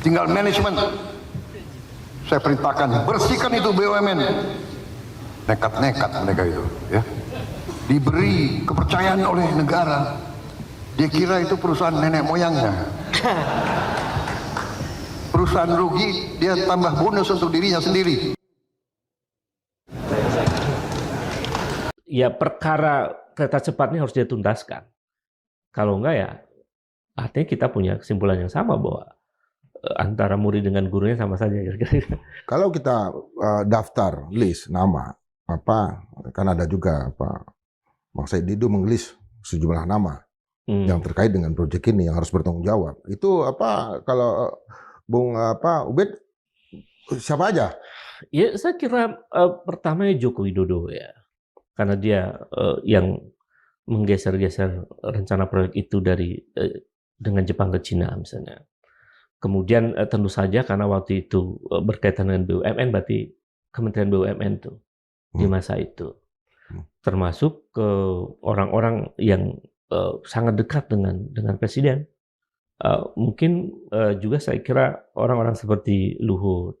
tinggal manajemen. Saya perintahkan bersihkan itu BUMN. Nekat-nekat mereka itu, ya. Diberi kepercayaan oleh negara. Dia kira itu perusahaan nenek moyangnya. Perusahaan rugi, dia tambah bonus untuk dirinya sendiri. Ya perkara kereta cepat ini harus dituntaskan. Kalau enggak ya, artinya kita punya kesimpulan yang sama bahwa antara murid dengan gurunya sama saja. Kalau kita daftar list nama, kan ada juga Bang Said Didu mengelis sejumlah nama yang terkait dengan proyek ini yang harus bertanggung jawab. Itu kalau Bung Ubed siapa aja? Ya saya kira pertama Joko Widodo ya, karena dia yang menggeser-geser rencana proyek itu dari dengan Jepang ke Cina misalnya. Kemudian tentu saja karena waktu itu berkaitan dengan BUMN, berarti Kementerian BUMN itu di masa itu. Termasuk ke orang-orang yang sangat dekat dengan Presiden. Mungkin juga saya kira orang-orang seperti Luhut,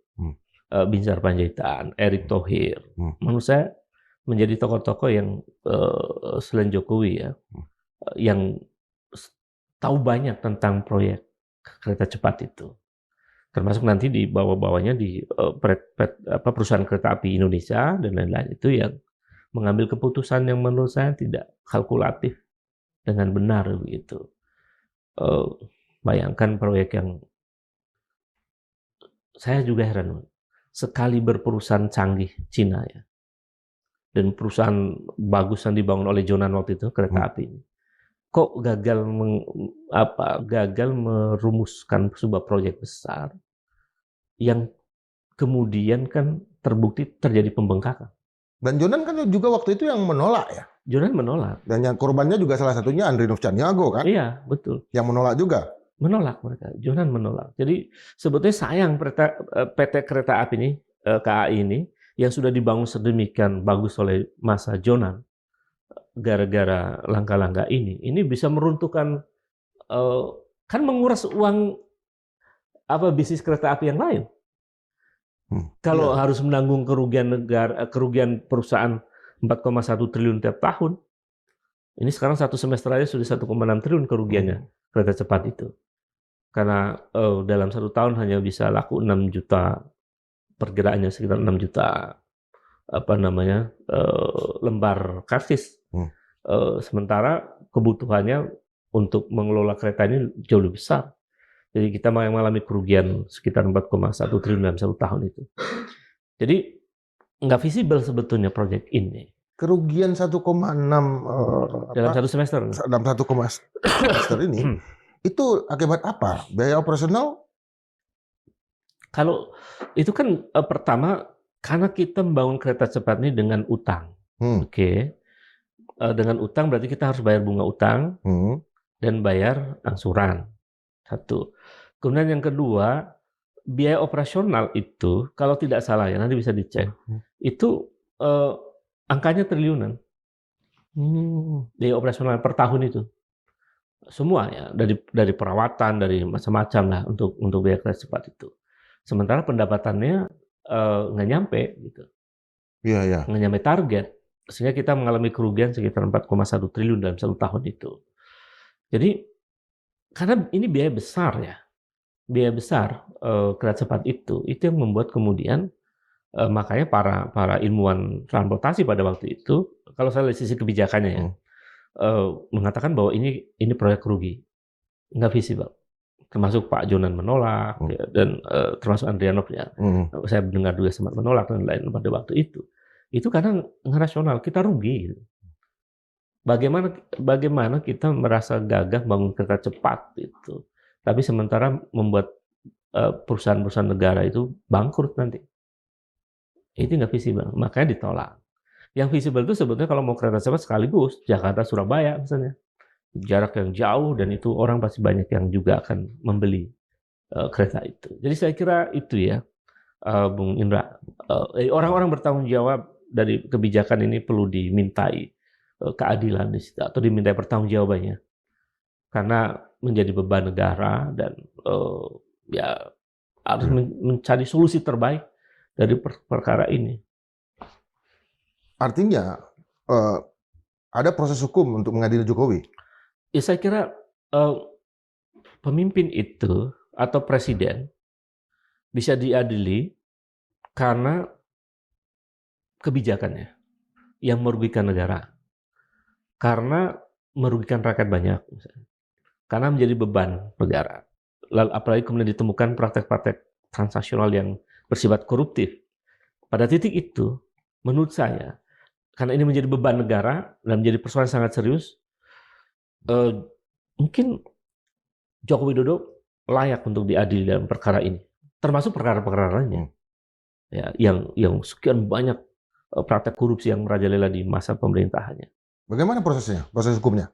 Binsar Panjaitan, Erick Thohir, menurut saya menjadi tokoh-tokoh yang selain Jokowi ya, yang tahu banyak tentang proyek kereta cepat itu. Termasuk nanti di bawah-bawahnya di perusahaan kereta api Indonesia dan lain-lain itu yang mengambil keputusan yang menurut saya tidak kalkulatif dengan benar begitu. Bayangkan proyek yang saya juga heran sekali berperusahaan canggih Cina ya, dan perusahaan bagus yang dibangun oleh Jonan waktu itu kereta api ini, kok gagal merumuskan sebuah proyek besar yang kemudian kan terbukti terjadi pembengkakan. Dan Jonan kan juga waktu itu yang menolak ya. Jonan menolak. Dan yang korbannya juga salah satunya Andrinov Caniago kan? Iya, betul. Yang menolak juga. Menolak mereka. Jonan menolak. Jadi sebetulnya sayang PT Kereta Api ini, KAI ini, yang sudah dibangun sedemikian bagus oleh masa Jonan, gara-gara langkah-langkah ini bisa meruntuhkan, kan menguras uang bisnis kereta api yang lain. Kalau harus menanggung kerugian negara, kerugian perusahaan 4,1 triliun tiap tahun, ini sekarang satu semester aja sudah 1,6 triliun kerugiannya kereta cepat itu. Karena dalam satu tahun hanya bisa laku 6 juta, pergerakannya sekitar 6 juta lembar karcis. Sementara kebutuhannya untuk mengelola kereta ini jauh lebih besar. Jadi kita mengalami kerugian sekitar 4,1 triliun dalam satu tahun itu. Jadi nggak visible sebetulnya proyek ini. Kerugian 1,6 dalam satu semester. Dalam 1,5 semester ini itu akibat apa? Biaya operasional? Kalau itu kan pertama karena kita membangun kereta cepat ini dengan utang. Oke. Dengan utang berarti kita harus bayar bunga utang dan bayar angsuran. Satu. Kemudian yang kedua, biaya operasional itu kalau tidak salah ya nanti bisa dicek. Itu angkanya triliunan. Biaya operasional per tahun itu. Semua ya, dari perawatan, dari macam-macam lah untuk biaya kereta cepat itu. Sementara pendapatannya nggak nyampe gitu. Iya. Nggak nyampe target. Sehingga kita mengalami kerugian sekitar 4,1 triliun dalam satu tahun itu. Jadi karena ini biaya besar ya. Biaya besar kereta cepat itu yang membuat kemudian makanya para ilmuwan transportasi pada waktu itu, kalau saya lihat sisi kebijakannya ya, mengatakan bahwa ini proyek rugi, nggak visible. Termasuk Pak Jonan menolak ya, dan termasuk Andrianov ya, saya dengar juga sempat menolak dan lain pada waktu itu. Itu karena nggak rasional, kita rugi. Gitu. Bagaimana kita merasa gagah bangun kereta cepat itu, tapi sementara membuat perusahaan-perusahaan negara itu bangkrut nanti. Itu nggak visible, makanya ditolak. Yang visible itu sebetulnya kalau mau kereta cepat sekaligus Jakarta Surabaya misalnya, jarak yang jauh dan itu orang pasti banyak yang juga akan membeli kereta itu. Jadi saya kira itu ya, Bung Indra, orang-orang bertanggung jawab dari kebijakan ini perlu dimintai keadilan di situ atau dimintai pertanggungjawabannya karena menjadi beban negara dan ya harus mencari solusi terbaik dari perkara ini. Artinya ada proses hukum untuk mengadili Jokowi. Ya saya kira pemimpin itu atau presiden bisa diadili karena kebijakannya yang merugikan negara, karena merugikan rakyat banyak, misalnya. Karena menjadi beban negara. Lalu apalagi kemudian ditemukan praktek-praktek transaksional yang bersifat koruptif. Pada titik itu, menurut saya, karena ini menjadi beban negara dan menjadi persoalan sangat serius, mungkin Joko Widodo layak untuk diadili dalam perkara ini, termasuk perkara-perkara lainnya, ya, yang sekian banyak praktek korupsi yang merajalela di masa pemerintahannya. Bagaimana prosesnya, proses hukumnya?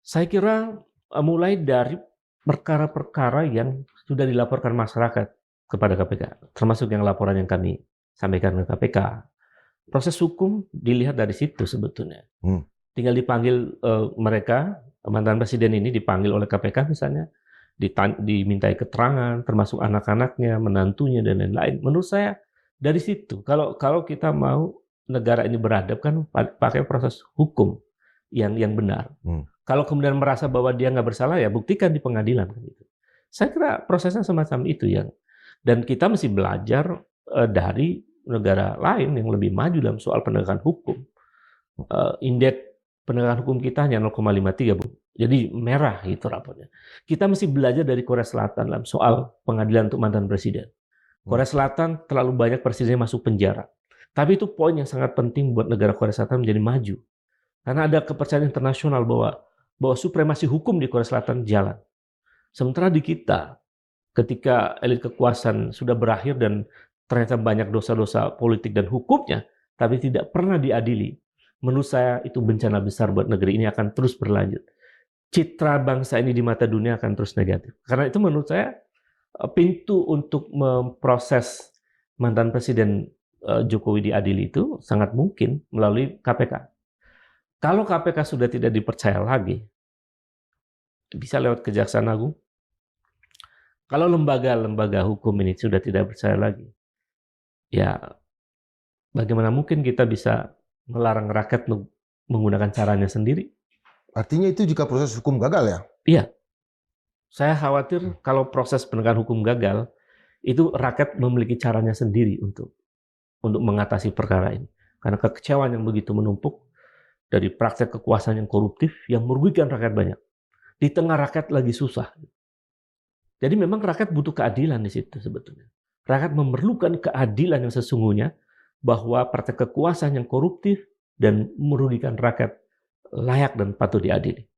Saya kira mulai dari perkara-perkara yang sudah dilaporkan masyarakat kepada KPK, termasuk yang laporan yang kami sampaikan ke KPK. Proses hukum dilihat dari situ sebetulnya. Tinggal dipanggil mereka, mantan presiden ini dipanggil oleh KPK misalnya, dimintai keterangan, termasuk anak-anaknya, menantunya, dan lain-lain. Menurut saya dari situ, kalau kita mau negara ini beradab kan pakai proses hukum yang benar. Kalau kemudian merasa bahwa dia nggak bersalah, ya buktikan di pengadilan. Saya kira prosesnya semacam itu dan kita mesti belajar dari negara lain yang lebih maju dalam soal penegakan hukum. Indeks penegakan hukum kita hanya 0,53, Bu. Jadi merah gitu rapornya. Kita mesti belajar dari Korea Selatan dalam soal pengadilan untuk mantan presiden. Korea Selatan terlalu banyak presidennya masuk penjara. Tapi itu poin yang sangat penting buat negara Korea Selatan menjadi maju. Karena ada kepercayaan internasional bahwa supremasi hukum di Korea Selatan jalan. Sementara di kita, ketika elit kekuasaan sudah berakhir dan ternyata banyak dosa-dosa politik dan hukumnya, tapi tidak pernah diadili, menurut saya itu bencana besar buat negeri ini, akan terus berlanjut. Citra bangsa ini di mata dunia akan terus negatif. Karena itu menurut saya pintu untuk memproses mantan presiden Jokowi diadili itu sangat mungkin melalui KPK. Kalau KPK sudah tidak dipercaya lagi, bisa lewat Kejaksaan Agung. Kalau lembaga-lembaga hukum ini sudah tidak percaya lagi, ya bagaimana mungkin kita bisa melarang rakyat menggunakan caranya sendiri? Artinya itu jika proses hukum gagal ya? Iya. Saya khawatir kalau proses penegakan hukum gagal, itu rakyat memiliki caranya sendiri untuk mengatasi perkara ini. Karena kekecewaan yang begitu menumpuk dari praktek kekuasaan yang koruptif yang merugikan rakyat banyak. Di tengah rakyat lagi susah. Jadi memang rakyat butuh keadilan di situ sebetulnya. Rakyat memerlukan keadilan yang sesungguhnya bahwa praktek kekuasaan yang koruptif dan merugikan rakyat layak dan patut diadili.